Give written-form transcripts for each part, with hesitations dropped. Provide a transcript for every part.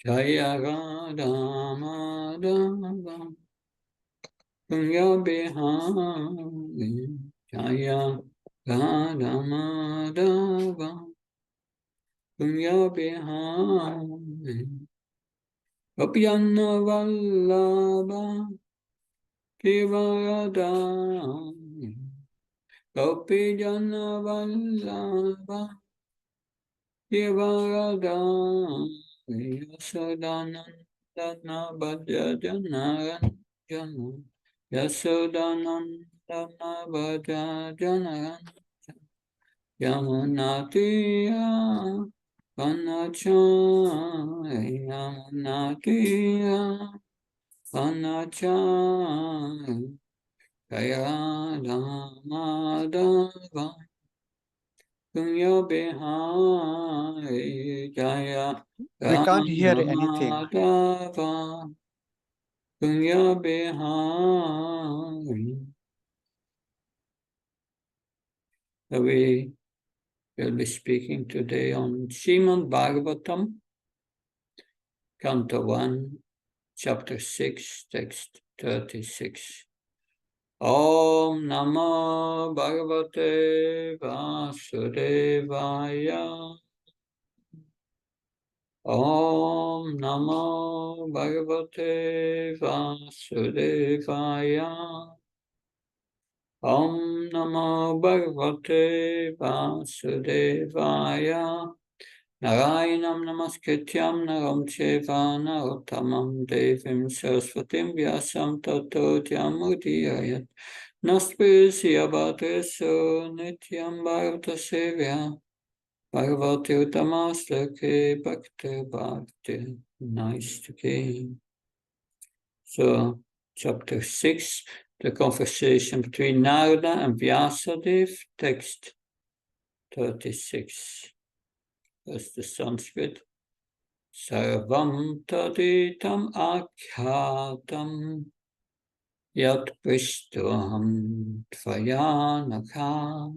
Jaya Radha Madhava Kunya Bihari Jaya Radha Madhava Kunya Bihari Gopiyana Vallabha Kivaradani Gopiyana Vallabha Kivaradani Yasodanandana Bhaja Janaranjana Yasodanandana Bhaja Janaranjana Yamunatiya Panachaya Yamunatiya Panachaya Jaya Madhava Kunya Bihari Jaya We can't hear anything. Madhava Kunya Bihari. We will be speaking today on Srimad Bhagavatam, Canto 1, Chapter 6, Text 36. Om Namo Bhagavate Vasudevaya. Om Namo Bhagavate Vasudevaya. Om Namo Bhagavate Vasudevaya. Narayanam Namaskrityam Naram Cheva Narottamam Devim Saraswatim Vyasam Tato Jyamudiyayat Naspirasya Bhadraso Nityam Bharata Sevya Bhagavati Uttamaslake Bhakti Bhakti. Nice to gain. So, chapter 6, the conversation between Narada and Vyasadeva, text 36. That's the Sanskrit. Sarvam taditam akhatam yat prishtoham tvayanakha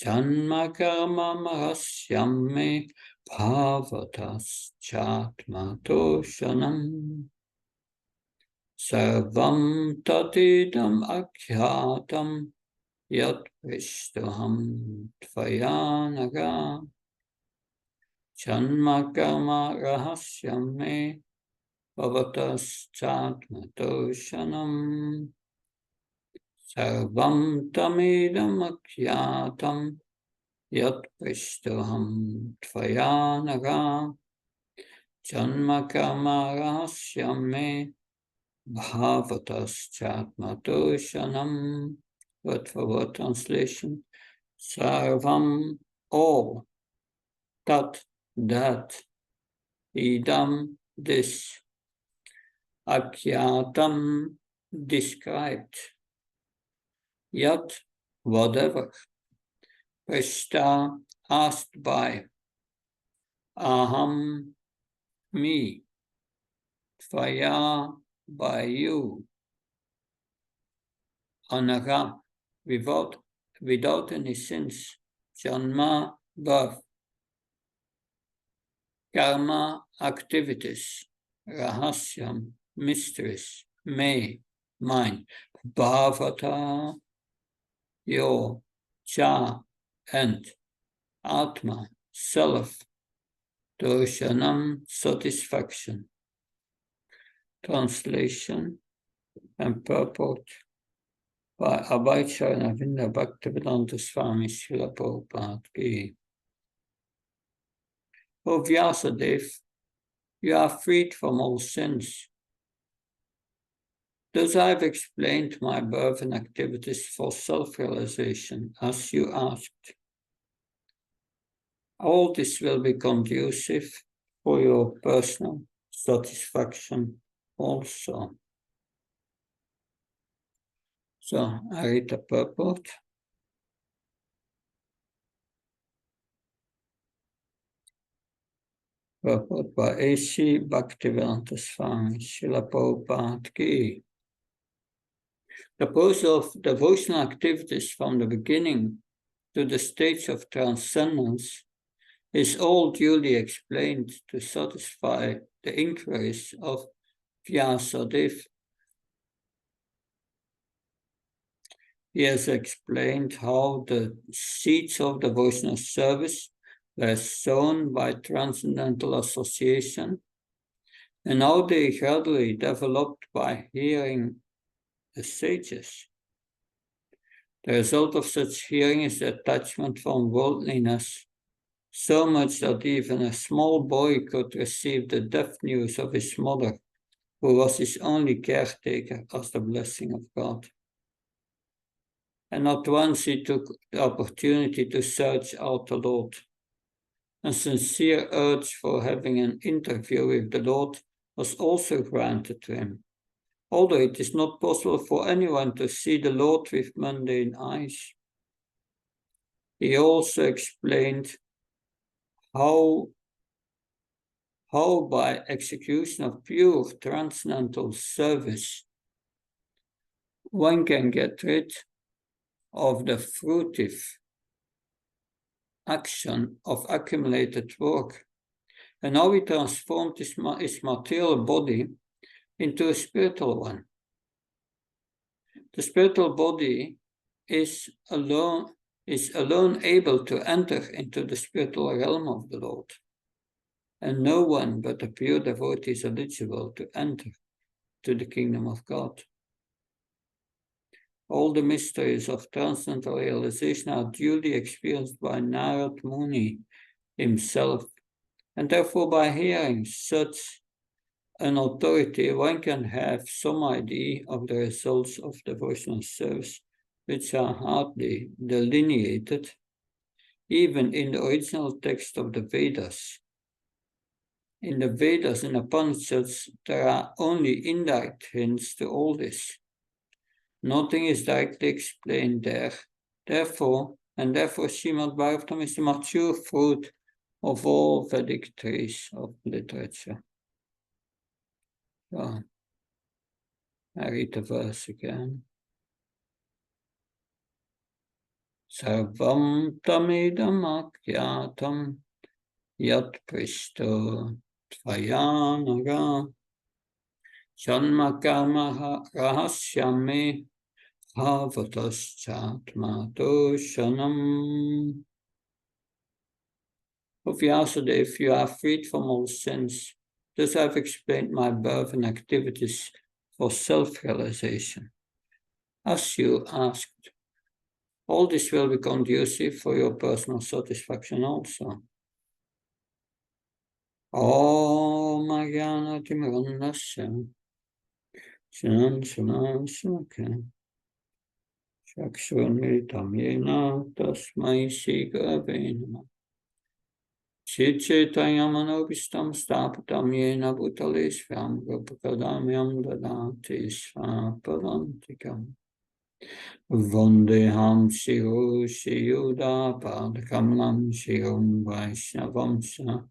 janma karma mahasyame bhavatas chatmatoshanam. Sarvam tadidam akhatam yat prishtoham tvayanakha Janma karma rahasyam me bhavatas chatmatoshanam. Sarvam tamidam akyatam yat prishtoham tvayanaga. Janma karma rahasyam me bhavatas chatmatoshanam. Word for word translation. Sarvam, all. Tat, that, idam, this, akyatam, described, yat, whatever, prishta, asked by, aham, me, tvaya, by you, anaga, without any sins, janma, birth, karma, activities, rahasyam, mysteries, me, mine, bhavata, your, cha, and, atma, self, darshanam, satisfaction. Translation and purport by Abhayacharya Vinda Bhaktivedanta Swami Srila Prabhupada Ki. O Vyasadeva, you are freed from all sins. Thus I have explained my birth and activities for self-realization, as you asked. All this will be conducive for your personal satisfaction also. So I read the purport. Purport by A.C. Bhaktivedanta Swami Srila Prabhupada Ki. The process of devotional activities from the beginning to the stage of transcendence is all duly explained to satisfy the inquiries of Vyasadeva. He has explained how the seeds of devotional service were sown by transcendental association, and how they gradually developed by hearing the sages. The result of such hearing is detachment from worldliness, so much that even a small boy could receive the death news of his mother, who was his only caretaker, as the blessing of God. And not once he took the opportunity to search out the Lord. A sincere urge for having an interview with the Lord was also granted to him, although it is not possible for anyone to see the Lord with mundane eyes. He also explained how by execution of pure transcendental service one can get rid of the fruitive action of accumulated work, and how he transformed his material body into a spiritual one. The spiritual body is alone able to enter into the spiritual realm of the Lord, and no one but a pure devotee is eligible to enter to the kingdom of God. All the mysteries of transcendental realization are duly experienced by Narad Muni himself, and therefore by hearing such an authority, one can have some idea of the results of devotional service, which are hardly delineated, even in the original text of the Vedas. In the Vedas and Upanishads, there are only indirect hints to all this. Nothing is directly explained there. Therefore Srimad Bhagavatam is the mature fruit of all Vedic trees of literature. So, I read the verse again. Sarvam tamidam akyatam yat prishto tvayanaga janma karma rahasyame Havataschatmadoshanam. O Vyasadeva, you are freed from all sins. Thus I have explained my birth and activities for self-realization, as you asked. All this will be conducive for your personal satisfaction also. Om Ajnana-timirandasya Shanam Chakshurmilitam yena tasmai Sri-Gurave Namah. Chit-chaitanya-manobhishtam sthapitam yena bhutale swayam rupakadamyam dadati svapadantikam. Vandeham shiru shiyuda padakamalam shirum vaishnavamsa.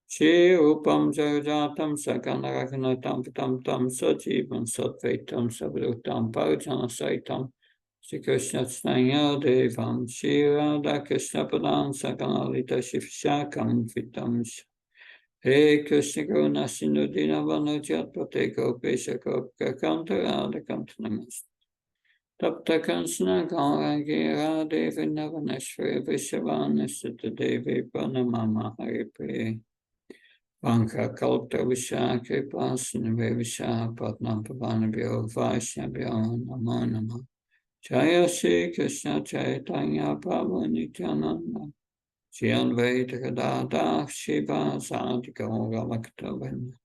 Shirupam jagajatam sakanaraganatam vitam tam sajivam satvaitam sabrutam parjana saitam. Shri Krishna Chaitanya Devam Shri Radha Krishna Padan Sakanalita Shivshakam Vitam. He Krishna Karuna Sindhu Dinavanu Jatpate Gopesha Gopka Kantarada Kantanamast. Tapta Kansana Gauragi Radhe Vindavaneshwari Vishavaneshita Devi Pranamama Haripriya. Vanka Kalpta Vishakri Pasana Visha Patnam Pavanabhyo Vaishnabhyo Namo Namo. Jaya Shri Krishna Chaitanya Prabhu Nityananda Shri Advaita Gadadhar Shiva Sadi Gaura Bhaktavinda.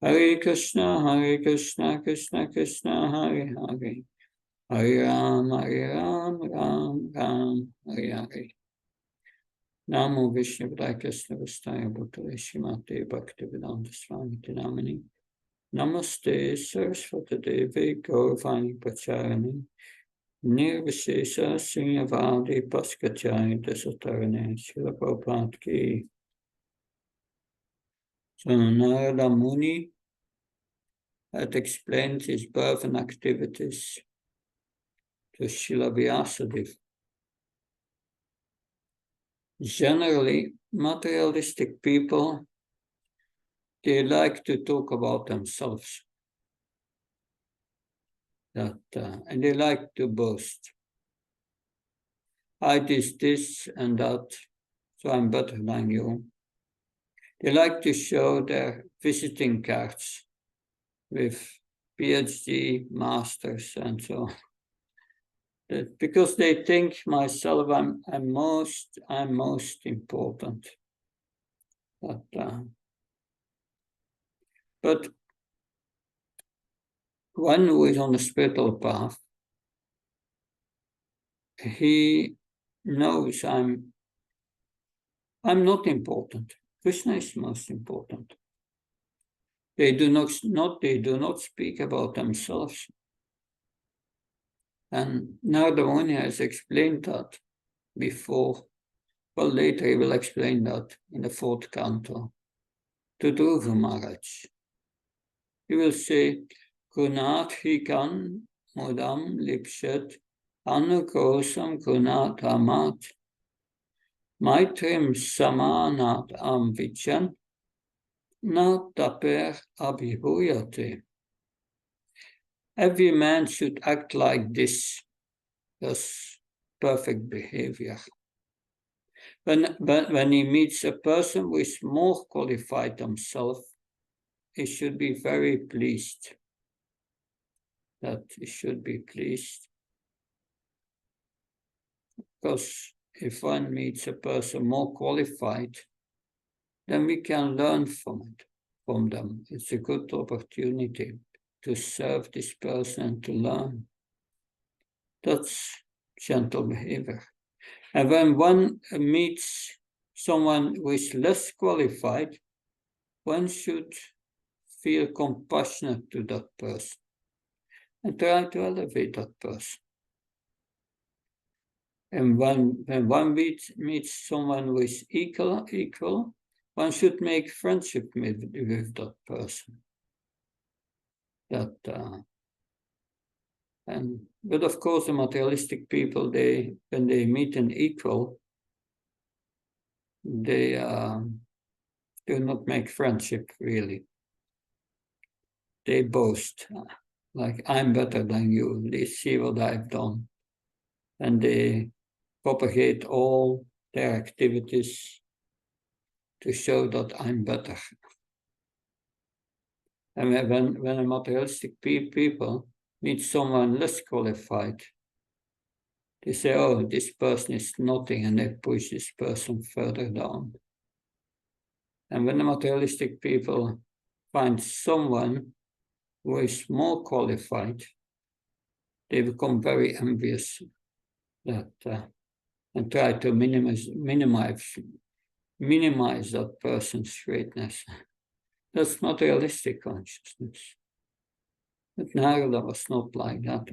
Hare Krishna Krishna Krishna Hare Hare Hare Ram Ram Ram Hare Hare. Namo Vishnu Padaya Krishna Vastaya Bhutale Shrimate Bhaktivedanta Swami Namini. Namaste Saraswati Devi Gauravani Pacharani. Nirvishesha Srinyavadi Paskachai Desatarane Srila Prabhupada Ki. So Narada Muni had explained his birth and activities to Srila Vyasadeva. generally, materialistic people, they like to talk about themselves. And they like to boast. I did this and that, so I'm better than you. They like to show their visiting cards with PhD, masters, and so on. Because they think myself, I'm most important. But one who is on the spiritual path, he knows I'm not important. Krishna is most important. They do not speak about themselves. And Narada Muni has explained that before. Well, later he will explain that in the 4th canto to Dhruva Maharaj. He will say, Kunat hikan mudam lipshet anukosam kunat amat maitrim samanat amvichan na taper abhibhuyate. Every man should act like this. That's perfect behavior. When he meets a person who is more qualified himself, he should be very pleased. That he should be pleased. Because if one meets a person more qualified, then we can learn from them. It's a good opportunity to serve this person and to learn. That's gentle behavior. And when one meets someone who is less qualified, one should feel compassionate to that person and try to elevate that person. And when one meets someone who is equal, one should make friendship with that person. But of course, the materialistic people, when they meet an equal, they do not make friendship really. They boast, like I'm better than you. They see what I've done, and they propagate all their activities to show that I'm better. And when a materialistic people meet someone less qualified, they say, oh, this person is nothing, and they push this person further down. And when the materialistic people find someone who is more qualified, they become very envious and try to minimize that person's greatness. That's materialistic consciousness. But Narada was not like that.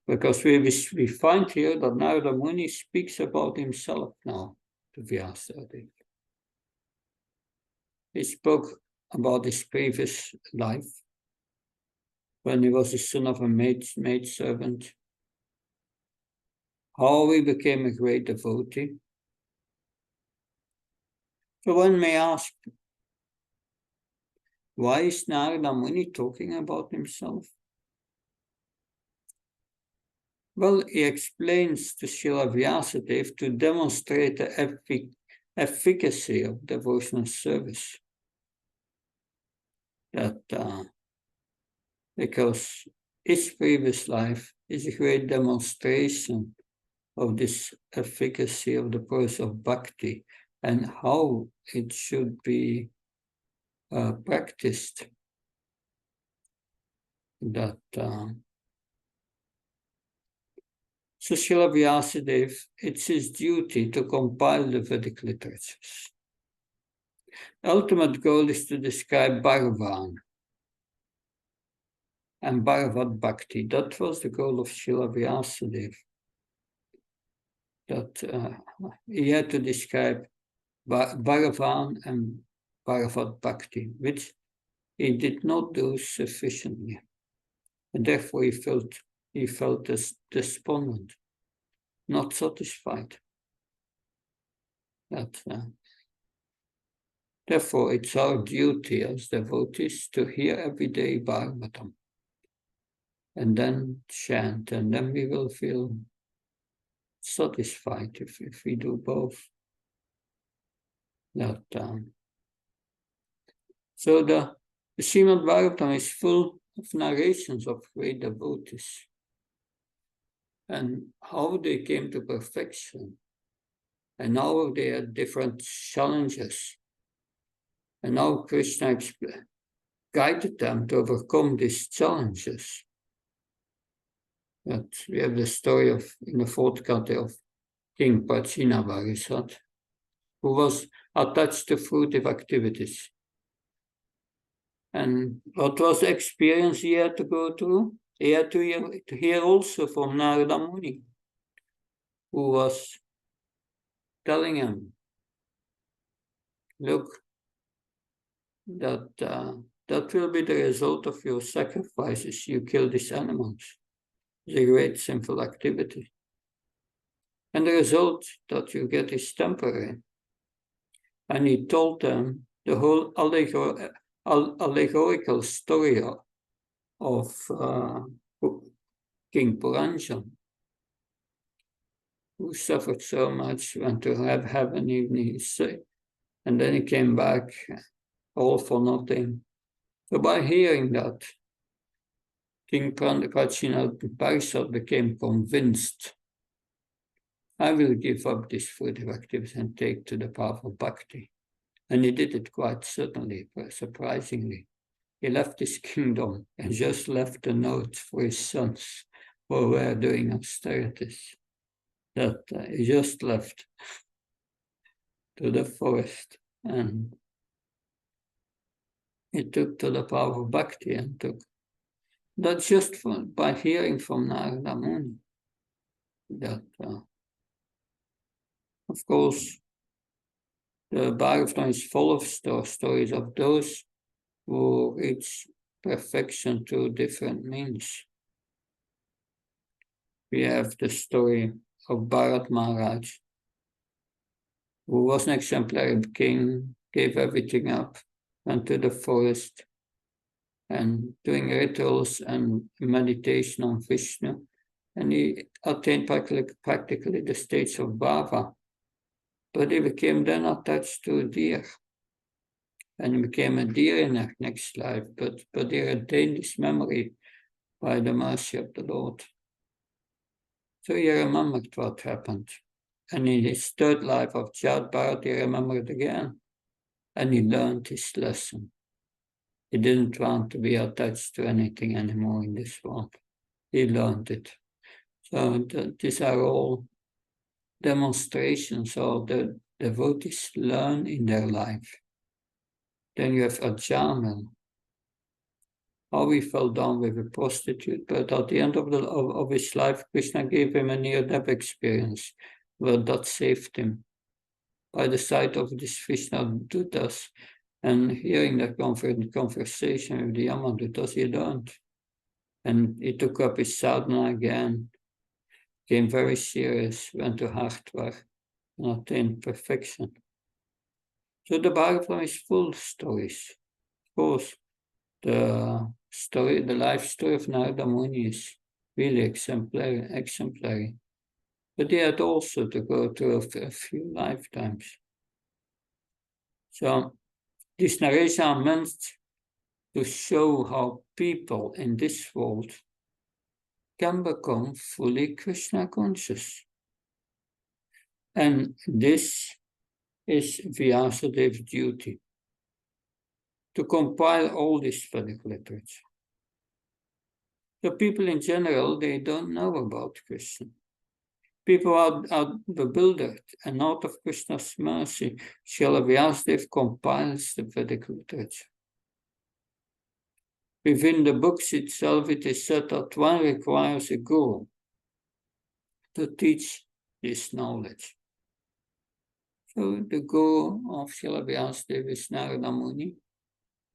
Because we find here that Narada Muni speaks about himself now to Vyasadeva. He spoke about his previous life, when he was the son of a maidservant, how he became a great devotee. So one may ask, why is Narada Muni talking about himself? Well, he explains to Srila Vyasadeva to demonstrate the efficacy of devotional service. Because his previous life is a great demonstration of this efficacy of the process of bhakti and how it should be practiced. So Srila Vyasadeva, it's his duty to compile the Vedic literatures. The ultimate goal is to describe Bhagavan and Bhagavad Bhakti. That was the goal of Srila Vyasadeva. That he had to describe Bhagavan and Bhagavad Bhakti, which he did not do sufficiently. And therefore he felt he felt despondent, not satisfied. Therefore, it's our duty as devotees to hear every day Bhagavatam and then chant, and then we will feel satisfied if we do both. So the Srimad Bhagavatam is full of narrations of great devotees and how they came to perfection and how they had different challenges and how Krishna guided them to overcome these challenges. That we have the story of, in the fourth canto, of King Prachinavarasat, who was attached to fruitive activities. And what was the experience he had to go through? He had to hear also from Narada Muni, who was telling him, look, that will be the result of your sacrifices. You kill these animals. It's a great sinful activity. And the result that you get is temporary. And he told them the whole allegorical story of King Puranjan, who suffered so much, went to have heaven even he said, and then he came back all for nothing. So by hearing that, King Prachinavarasat became convinced, I will give up this fruitive activity and take to the path of bhakti. And he did it quite certainly, surprisingly. He left his kingdom and just left a note for his sons who were doing austerities. That he just left to the forest and he took to the path of bhakti and took. That's just by hearing from Narada Muni. That, of course, the Bhagavatam is full of stories of those who reach perfection through different means. We have the story of Bharat Maharaj, who was an exemplary king, gave everything up, went to the forest, and doing rituals and meditation on Vishnu, and he attained practically the stage of bhava. But he became then attached to a deer, and he became a deer in the next life, but he retained his memory by the mercy of the Lord. So he remembered what happened. And in his third life of Jad Bharat, he remembered again, and he learned his lesson. He didn't want to be attached to anything anymore in this world. He learned it. So these are all demonstrations of the devotees learn in their life. Then you have Ajamil, how he fell down with a prostitute, but at the end of his life, Krishna gave him a near-death experience, where that saved him. By the side of these Vishnu-dutas, and hearing that conversation with the Yamadutas, he learned. And he took up his sadhana again, became very serious, went to Hardwar, and attained perfection. So the Bhagavatam is full of stories. Of course, the life story of Narada Muni is really exemplary. But he had also to go through a few lifetimes. So these narrations are meant to show how people in this world can become fully Krishna conscious. And this is Vyasadev's duty, to compile all this Vedic literature. The people in general, they don't know about Krishna. People are bewildered, and out of Krishna's mercy, Srila Vyasadeva compiles the Vedic literature. Within the books itself, it is said that one requires a guru to teach this knowledge. So the guru of Srila Vyasadeva is Narada Muni,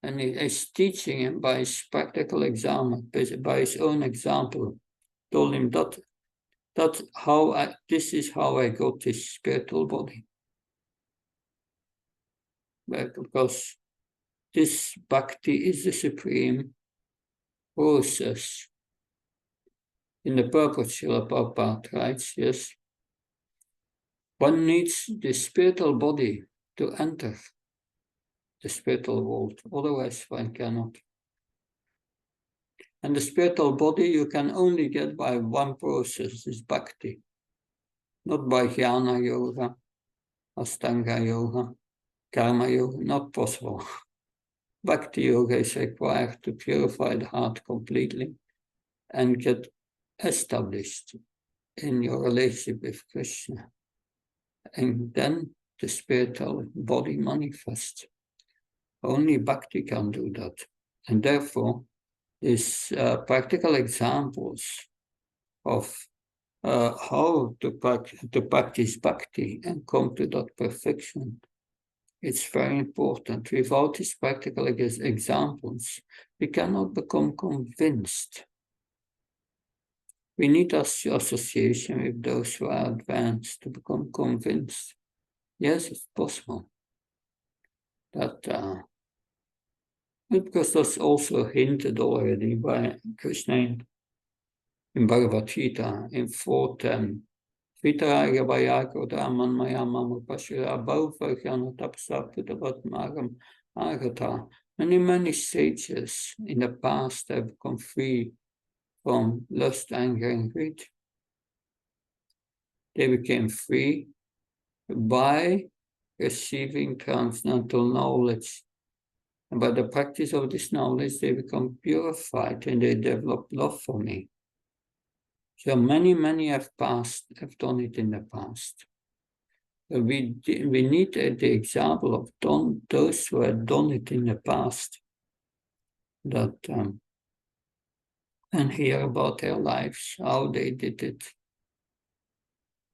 and he is teaching him by his practical example, by his own example, told him this is how I got this spiritual body. Because this bhakti is the supreme process. In the purport, Srila Prabhupada writes, yes, one needs the spiritual body to enter the spiritual world, otherwise one cannot. And the spiritual body you can only get by one process, is bhakti, not by jnana yoga, astanga yoga, karma yoga, not possible. Bhakti yoga is required to purify the heart completely and get established in your relationship with Krishna. And then the spiritual body manifests. Only bhakti can do that. And therefore, these practical examples of how to practice bhakti and come to that perfection, it's very important. Without these practical examples, we cannot become convinced. We need association with those who are advanced to become convinced. Yes, it's possible. That because that's also hinted already by Krishna in Bhagavad Gita in 4:10. Vitaraya vayako dhaman maya mama pashira bhavajana tapsa putavatmagam agata. Many sages in the past have become free from lust, anger, and greed. They became free by receiving transcendental knowledge. And by the practice of this knowledge, they become purified and they develop love for me. So many have done it in the past. So we need the example of those who have done it in the past, that and hear about their lives, how they did it.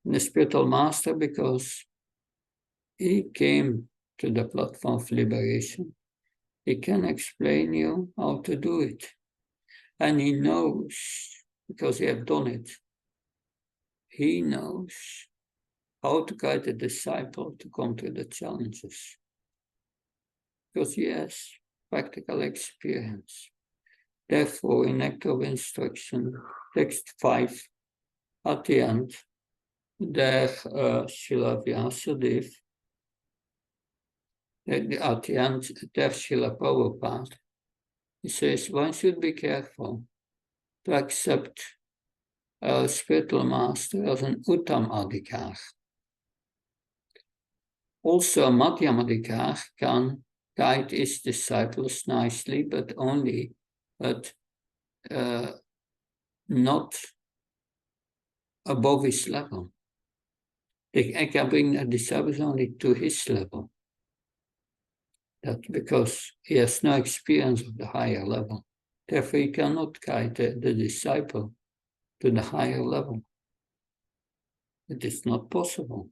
And the spiritual master, because he came to the platform of liberation, he can explain you how to do it. And he knows, because he has done it, he knows how to guide the disciple to come to the challenges. Because he has practical experience. Therefore, in Nectar of Instruction, text 5, at the end, there Srila Vyasadeva, at the end, there Srila Prabhupada, he says one should be careful to accept a spiritual master as an Uttam Adhikar. Also, a Madhyam Adhikar can guide his disciples nicely, but not above his level. I can bring the disciples only to his level. That because he has no experience of the higher level. Therefore, he cannot guide the disciple to the higher level. It is not possible.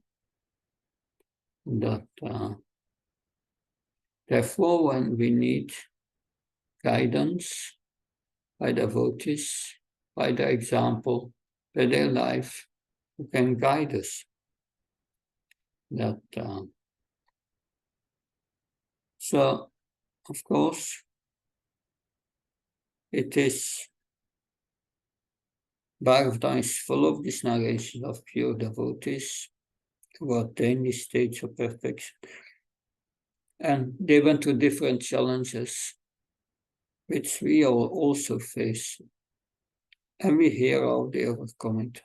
Therefore, when we need guidance by devotees, by their example, by their life, who can guide us. So, of course, it is Bhagavatam is full of these narrations of pure devotees who attain this stage of perfection. And they went through different challenges, which we all also face. And we hear how they overcome it.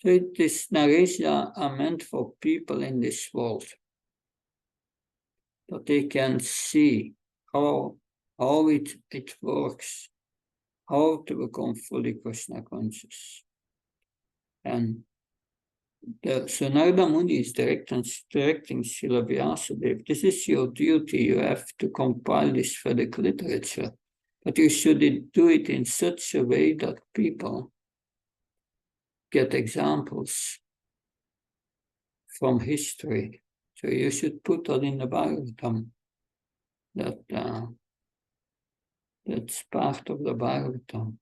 So these narrations are meant for people in this world, that they can see how it works, how to become fully Krishna conscious. And so Narada Muni is directing Srila Vyasadeva, this is your duty, you have to compile this Vedic literature, but you should do it in such a way that people get examples from history. So you should put that in the Bhagavatam, that That's part of the Bhagavatam.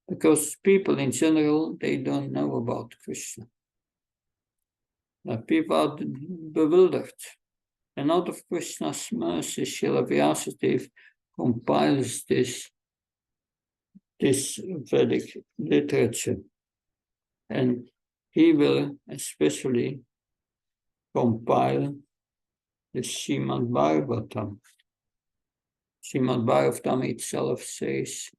Because people in general, they don't know about Krishna. People are bewildered. And out of Krishna's mercy, Srila Vyasadeva compiles this Vedic literature. And he will especially compile the Srimad Bhagavatam. Srimad Bhagavatam itself says,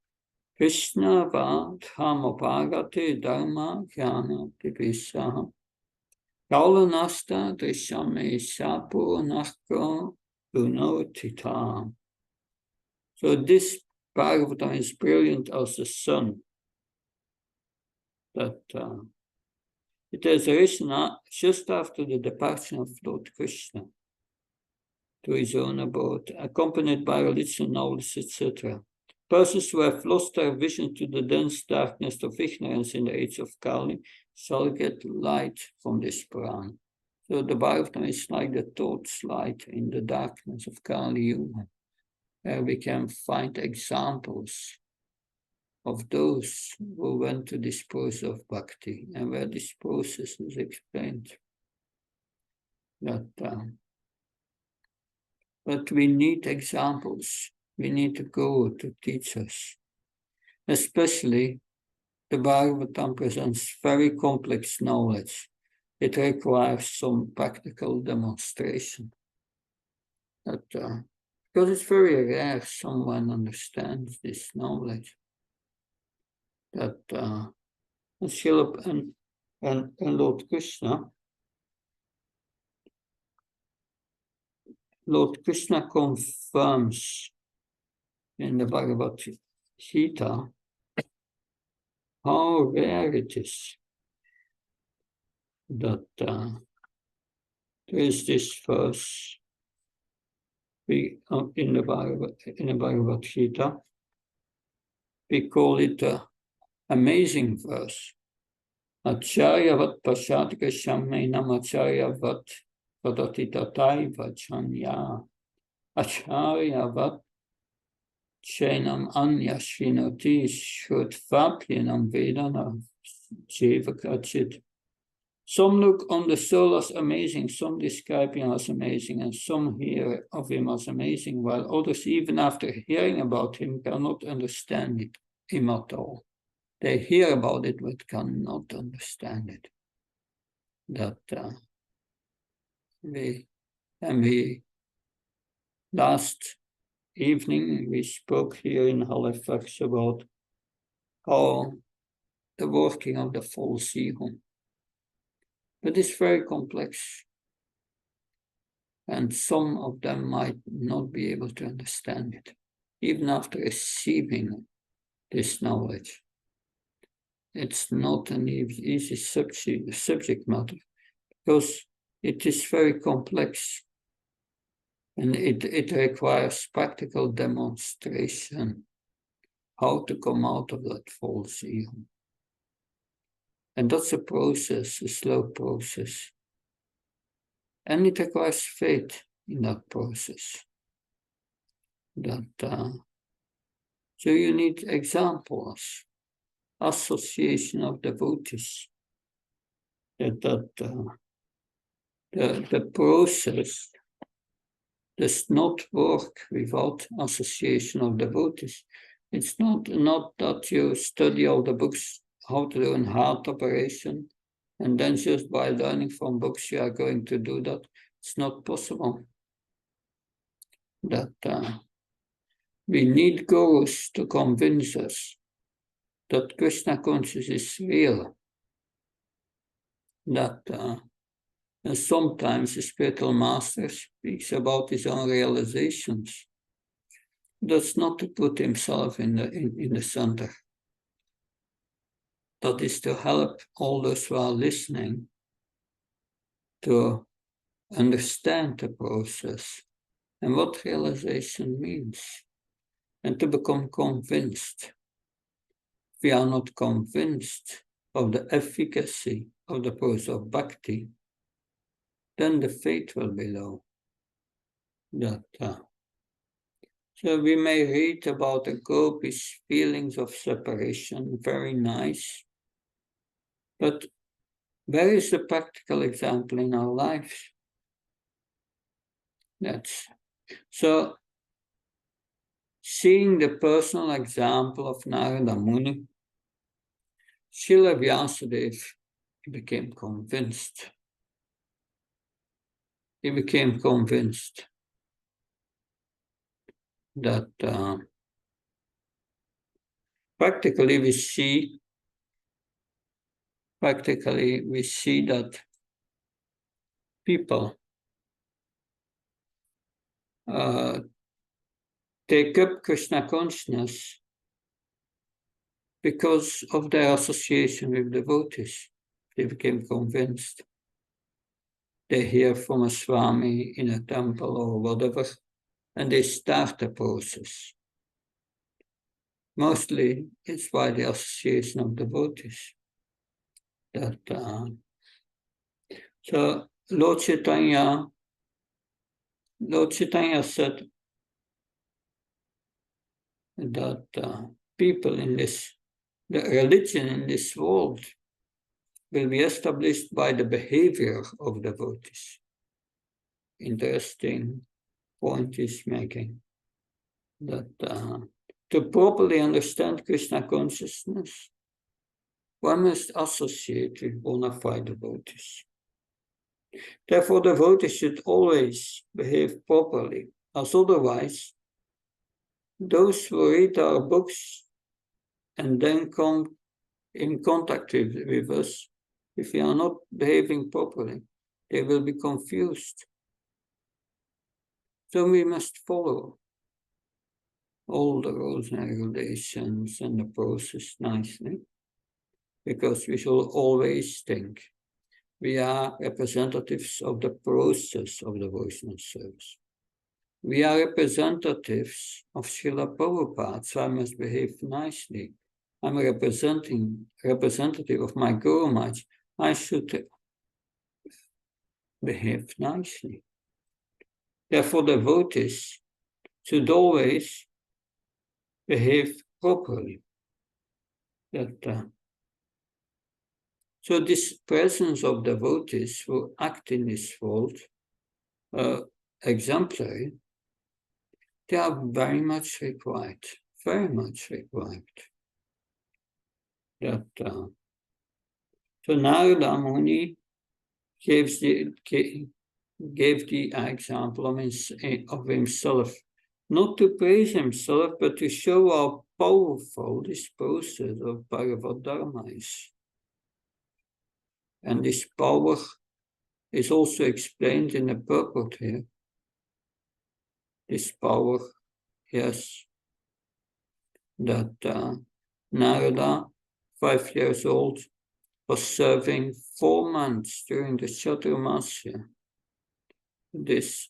Krishna vadhamapagate dharma jnana divisaha kaulanasta drishame sapo nahko gunotita. So this Bhagavatam is brilliant as the sun. That it is written just after the departure of Lord Krishna to his own abode, accompanied by religious knowledge, etc. Persons who have lost their vision to the dense darkness of ignorance in the age of Kali shall get light from this Purana. So the Bhagavatam is like the torchlight in the darkness of Kali Yuga, where we can find examples of those who went to this process of bhakti, and where this process is explained. But we need examples. We need to go to teachers. Especially, the Bhagavatam presents very complex knowledge. It requires some practical demonstration. Because it's very rare someone understands this knowledge. That and Lord Krishna confirms in the Bhagavad Gita how rare it is that there is this verse in the Bhagavad Gita. We call it the amazing verse. Acharyavat pashatika shammenam acharyavat vadati tataiva chanya. Acharyavat chenam anya shinoti shutvapyanam vedana jevakachit. Some look on the soul as amazing, some describe him as amazing, and some hear of him as amazing, while others, even after hearing about him, cannot understand him at all. They hear about it, but cannot understand it. Last evening, we spoke here in Halifax about how the working of the false ego. But it's very complex. And some of them might not be able to understand it, even after receiving this knowledge. It's not an easy subject matter, because it is very complex. And it requires practical demonstration how to come out of that false ego. And that's a process, a slow process. And it requires faith in that process. So you need examples, association of devotees. The process does not work without association of devotees. It's not that you study all the books, how to do a heart operation, and then just by learning from books you are going to do that. It's not possible. We need gurus to convince us that Krishna consciousness is real. And sometimes the spiritual master speaks about his own realizations. That's not to put himself in the center. That is to help all those who are listening to understand the process and what realization means, and to become convinced. If we are not convinced of the efficacy of the process of bhakti, then the faith will be low. So we may read about the gopis' feelings of separation, very nice. But where is the practical example in our lives? So seeing the personal example of Narada Muni, Srila Vyasadeva became convinced. He became convinced that practically we see that people take up Krishna consciousness because of their association with devotees. They became convinced. They hear from a Swami in a temple or whatever, and they start the process. Mostly it's by the association of devotees. So Lord Chaitanya said that people in the religion in this world will be established by the behavior of devotees. Interesting point he's making. That to properly understand Krishna consciousness, one must associate with bona fide devotees. Therefore, devotees should always behave properly, as otherwise, those who read our books and then come in contact with us, if we are not behaving properly, they will be confused. So we must follow all the rules and regulations and the process nicely, because we shall always think we are representatives of the process of devotional service. We are representatives of Srila Prabhupada, so I must behave nicely. I'm a representative of my Guru Maharaj. I should behave nicely. Therefore, devotees should always behave properly. So this presence of devotees who act in this world, exemplary, they are very much required, very much required. So Narada Muni gave the example of himself, not to praise himself, but to show how powerful this process of Bhagavad Dharma is. And this power is also explained in the purport here. This power, yes, that Narada, 5 years old, was serving 4 months during the Chaturmasya, this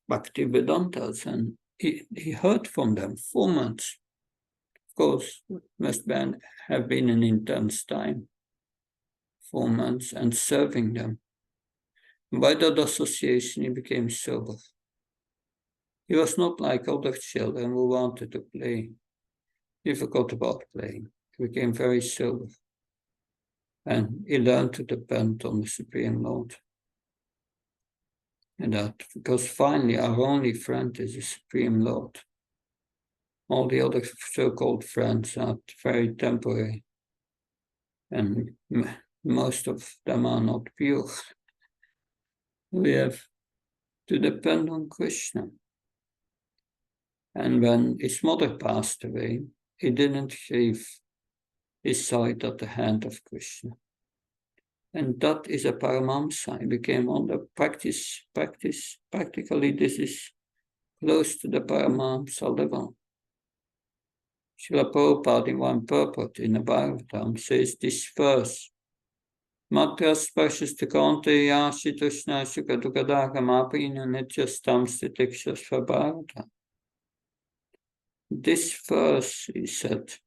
Bhaktivedantas, and he heard from them 4 months. Of course, it must have been an intense time, 4 months, and serving them. By that association, he became sober. He was not like other children who wanted to play. He forgot about playing. He became very sober. And he learned to depend on the Supreme Lord. And that, because finally our only friend is the Supreme Lord. All the other so-called friends are very temporary. And most of them are not pure. We have to depend on Krishna. And when his mother passed away, he didn't give his sight at the hand of Krishna. And that is a Paramahamsa. He became on the practice. Practically, this is close to the Paramahamsa level. Srila Prabhupada in one purport in the Bhagavatam says this verse, Matras Prashasta Kante Yashitushna Sukadukadaha Mapina Nityastam Stitikshas Bhagavata. This verse, he said,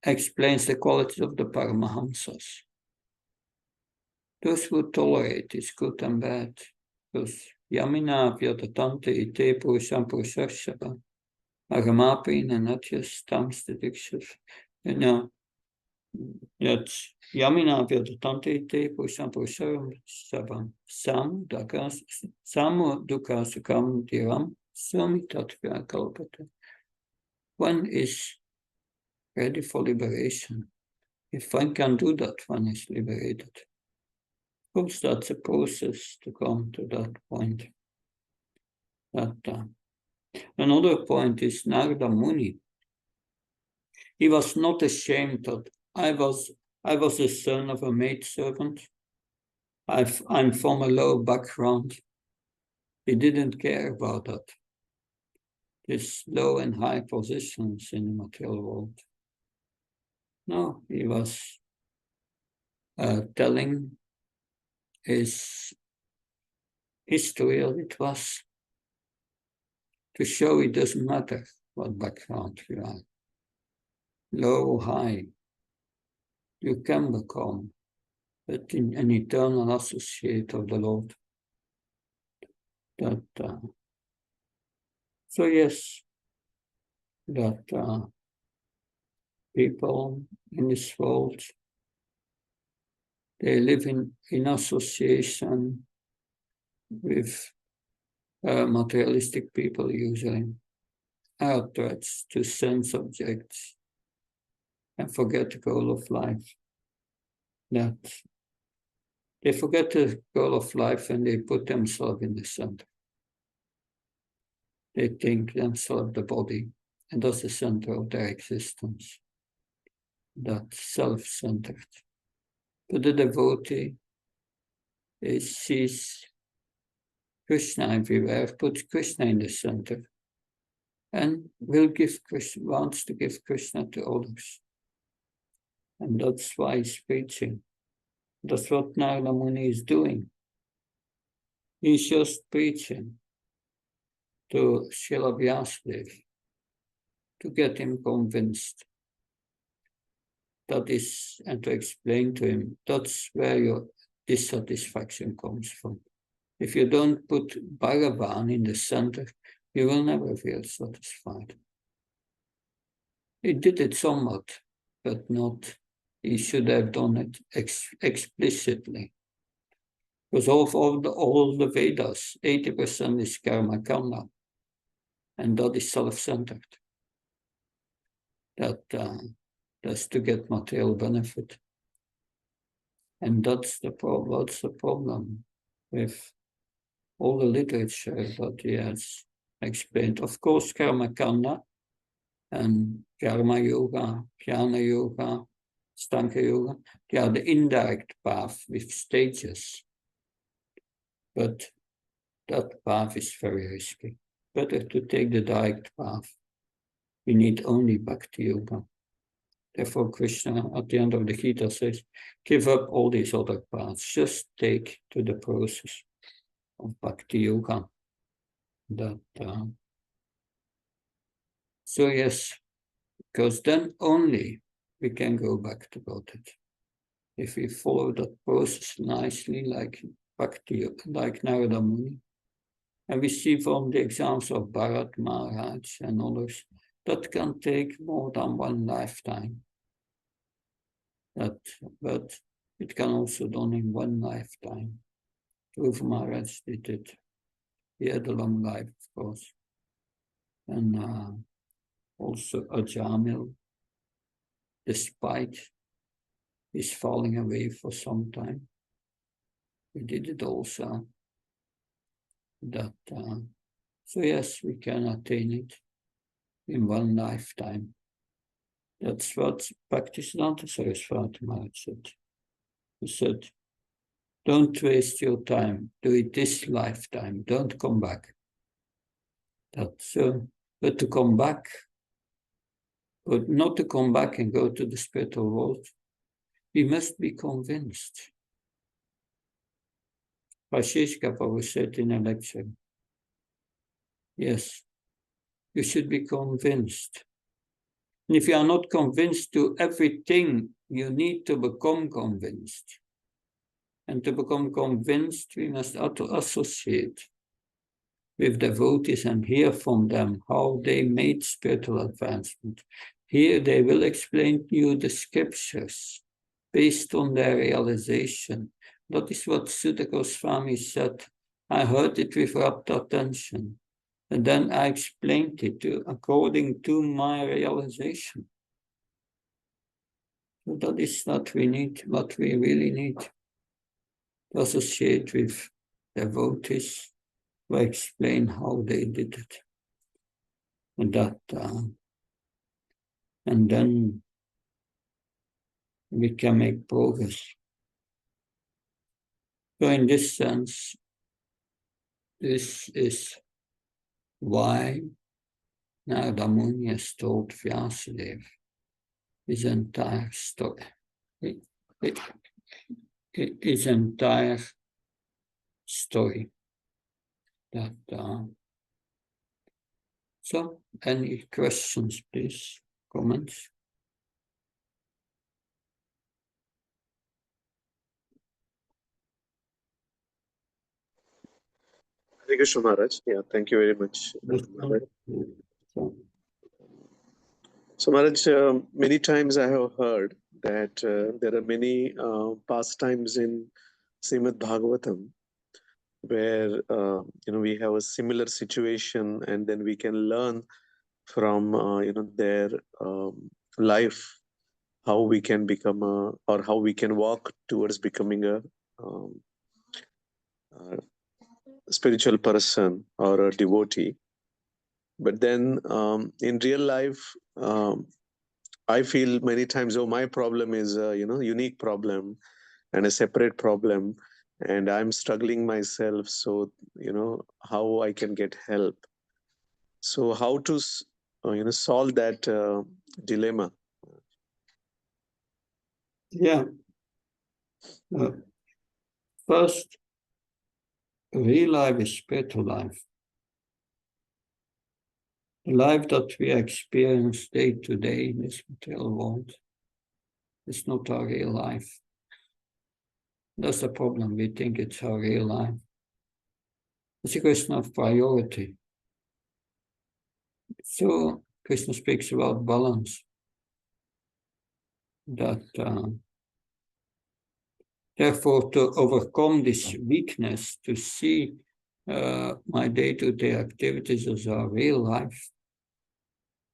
explains the quality of the Paramahamsas. Those who tolerate is good and bad. Because Yamina Vyadatante Ite Purusham Purushashaba. Agamapin and not just Tams the Dikshas. You know, that's Yamina Vyadatante Ite Purusham Purushashaba. Sam Duka Sukam Diram Sami Tatvya Kalpata. One is ready for liberation. If one can do that, one is liberated. Of course, that's a process to come to that point. Another point is Narada Muni. He was not ashamed that I was the son of a maidservant. I'm from a low background. He didn't care about that. His low and high positions in the material world. No, he was telling his history as it was, to show it doesn't matter what background you are. Low or high, you can become an eternal associate of the Lord. So yes, that people in this world, they live in association with materialistic people usually, are attached to sense objects and forget the goal of life. That they forget the goal of life and they put themselves in the center. They think themselves the body, and that's the center of their existence. That's self-centered. But the devotee sees Krishna everywhere, puts Krishna in the center, and wants to give Krishna to others. And that's why he's preaching. That's what Narada Muni is doing. He's just preaching to Srila Vyasadeva to get him convinced. That is, and to explain to him, that's where your dissatisfaction comes from. If you don't put Bhagavan in the center, you will never feel satisfied. He did it somewhat, but not, he should have done it explicitly. Because all the Vedas, 80% is karma kanda, and that is self-centered. That's to get material benefit. And that's the problem with all the literature that he has explained. Of course, karma kanda and karma yoga, jnana yoga, stanka yoga, they are the indirect path with stages. But that path is very risky. Better to take the direct path. We need only bhakti yoga. Therefore, Krishna at the end of the Gita says, give up all these other paths, just take to the process of bhakti yoga. So yes, because then only we can go back to Godhead. If we follow that process nicely, like bhakti, like Narada Muni, and we see from the examples of Bharat Maharaj and others, that can take more than one lifetime. But it can also done in one lifetime. Dhruva Maharaj did it. He had a long life, of course. And also Ajamil, despite his falling away for some time, he did it also. So yes, we can attain it in one lifetime. That's what Bhaktisiddhanta Saraswati Maharaj said. He said, don't waste your time. Do it this lifetime. Don't come back. But to come back, but not to come back and go to the spiritual world, we must be convinced. Vashishka Prabhu said in a lecture, yes, you should be convinced. And if you are not convinced to everything, you need to become convinced. And to become convinced, we must associate with devotees and hear from them how they made spiritual advancement. Here they will explain to you the scriptures based on their realization. That is what Sutta Goswami said. I heard it with rapt attention, and then I explained it according to my realization. So that is what we need, what we really need to associate with devotees who explain how they did it. And then we can make progress. So in this sense, this is why Narada Muni has told Vyasadeva his entire story. His entire story. So, any questions, please? Comments? Hare Krishna Maharaj. Yeah, thank you very much. Maharaj. So Maharaj, many times I have heard that there are many pastimes in Srimad Bhagavatam where we have a similar situation, and then we can learn from their life how we can become or how we can walk towards becoming a spiritual person or a devotee. But then in real life, I feel many times, oh, my problem is a unique problem and a separate problem, and I'm struggling myself. So how I can get help. So how to solve that dilemma? Yeah. First, real life is spiritual life. The life that we experience day to day in this material world is not our real life. That's the problem. We think it's our real life. It's a question of priority. So Krishna speaks about balance. Therefore, to overcome this weakness, to see my day-to-day activities as our real life,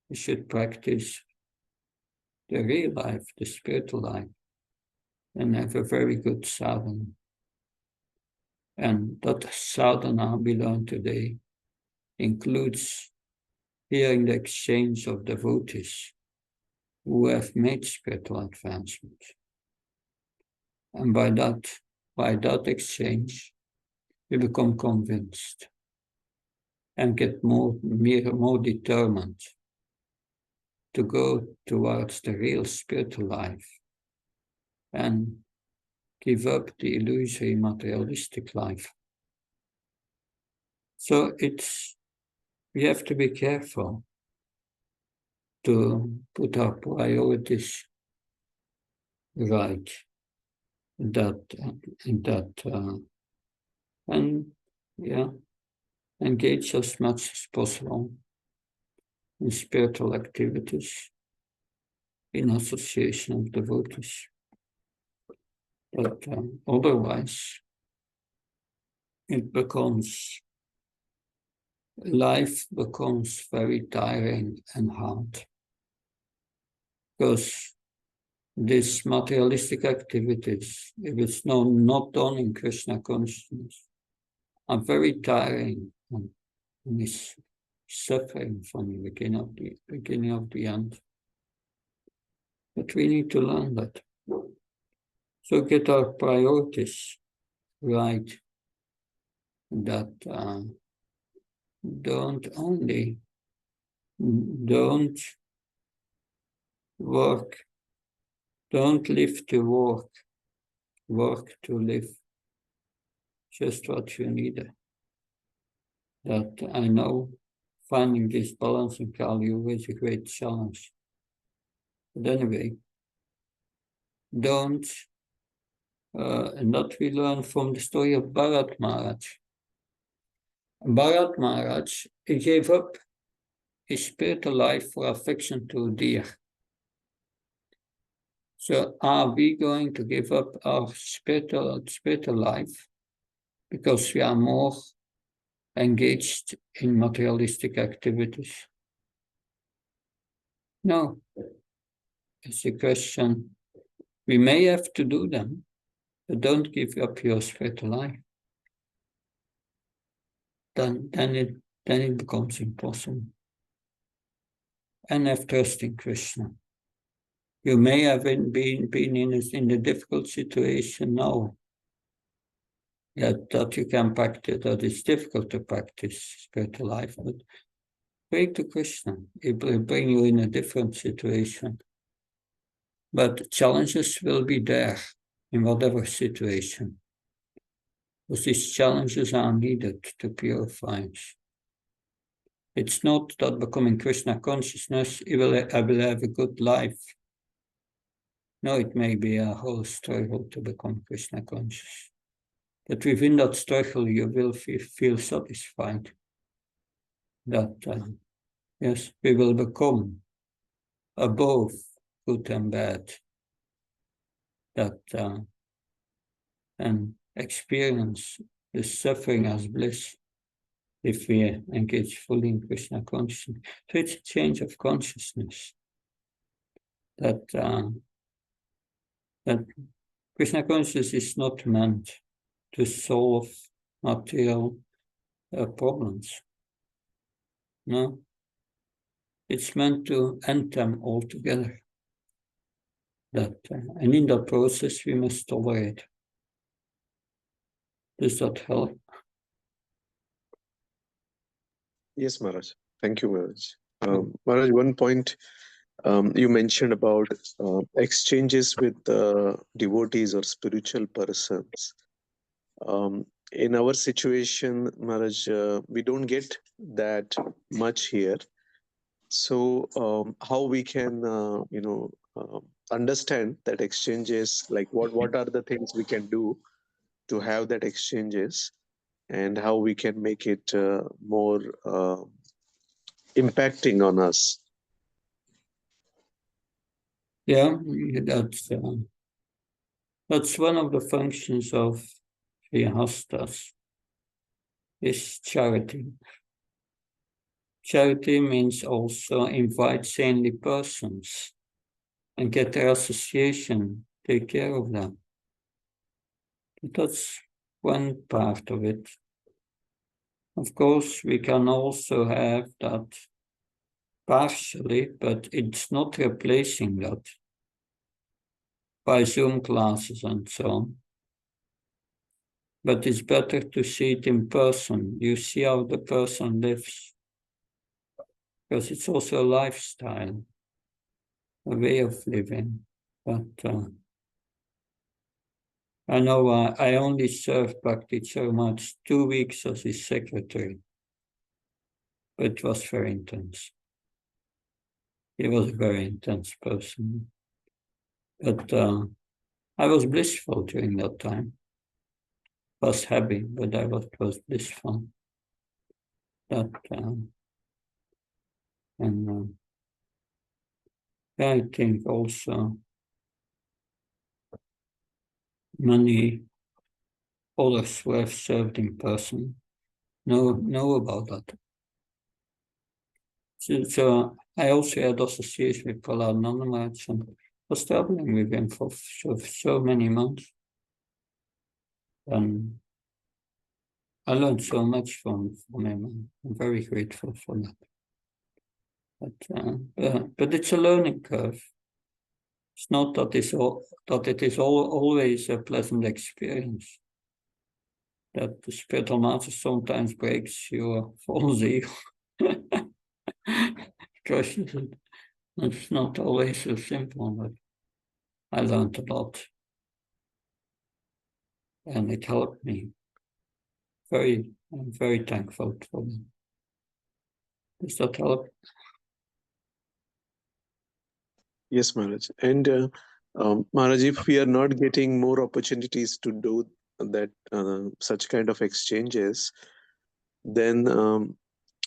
we should practice the real life, the spiritual life, and have a very good sadhana. And that sadhana we learn today includes hearing the exchange of devotees who have made spiritual advancement. And by that exchange, we become convinced and get more determined to go towards the real spiritual life and give up the illusory materialistic life. So we have to be careful to put our priorities right engage as much as possible in spiritual activities in association of devotees. But otherwise, life becomes very tiring and hard. Because these materialistic activities, if it's not done in Krishna consciousness, are very tiring and is suffering from the beginning of the end. But we need to learn that. So get our priorities right. That don't work, don't live to work, work to live. Just what you need. That I know finding this balance in Kali Yuga is a great challenge. But anyway, don't and that we learn from the story of Bharat Maharaj. Bharat Maharaj, he gave up his spiritual life for affection to deer. So are we going to give up our spiritual life because we are more engaged in materialistic activities? No. It's a question. We may have to do them, but don't give up your spiritual life. Then it becomes impossible. And have trust in Krishna. You may have been in a difficult situation now. That you can practice, that it's difficult to practice spiritual life, but pray to Krishna. It will bring you in a different situation. But challenges will be there in whatever situation. Because these challenges are needed to purify us. It's not that becoming Krishna consciousness, I will have a good life. No, it may be a whole struggle to become Krishna conscious. But within that struggle, you will feel satisfied that, yes, we will become above good and bad. That and experience the suffering as bliss if we engage fully in Krishna consciousness. So it's a change of consciousness. That Krishna consciousness is not meant to solve material problems. No, it's meant to end them altogether. And in that process, we must tolerate. Does that help? Yes, Maharaj. Thank you, Maharaj. Maharaj, one point you mentioned about exchanges with devotees or spiritual persons. In our situation, Maharaj, we don't get that much here. So how we can, understand that exchanges, like what are the things we can do to have that exchanges, and how we can make it more impacting on us? Yeah, that's one of the functions of Hastas, is charity. Charity means also invite saintly persons and get their association, take care of them. That's one part of it. Of course, we can also have that partially, but it's not replacing that by Zoom classes and so on. But it's better to see it in person. You see how the person lives. Because it's also a lifestyle, a way of living. But I know I only served Bhakti Charamaj 2 weeks as his secretary. But it was very intense. He was a very intense person. But I was blissful during that time. I was happy, but I was blissful. That I think also many others who have served in person know about that. So I also had association with Prahlad Nandamaraj and was traveling with him for so many months. And I learned so much from him. I'm very grateful for that. But it's a learning curve. It's not that it is always a pleasant experience. That the spiritual master sometimes breaks your false ego. Because it's not always so simple, but I learned a lot. And it helped me. I'm very thankful for them. Does that help? Yes, Maharaj. And Maharaj, if we are not getting more opportunities to do that, such kind of exchanges, then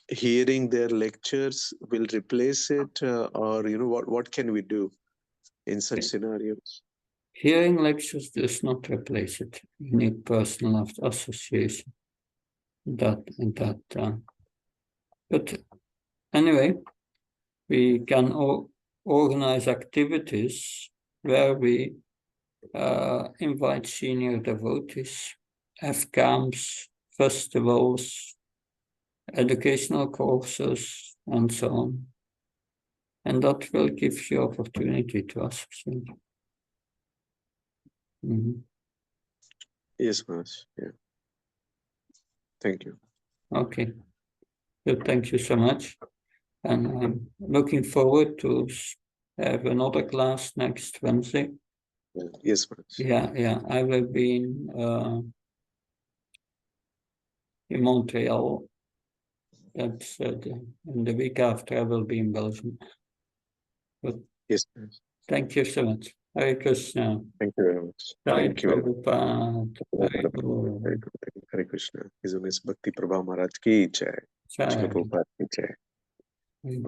hearing their lectures will replace it, or what can we do in such scenarios? Hearing lectures does not replace it. You need personal association. But anyway, we can organize activities where we invite senior devotees, have camps, festivals, educational courses, and so on. And that will give you opportunity to associate. Yes, Maharaj. Yeah. Thank you. Okay. So thank you so much. And I'm looking forward to have another class next Wednesday. Yes, Maharaj. Yeah. I will be in Montreal. That's and the week after I will be in Belgium. But yes, Maharaj. Thank you so much. Hare Krishna. Thank you very much. Thank you very much. Hare Krishna. His Holiness Bhakti Prabha Maharaj ki jai. Srila Prabhupada ki jai. Hare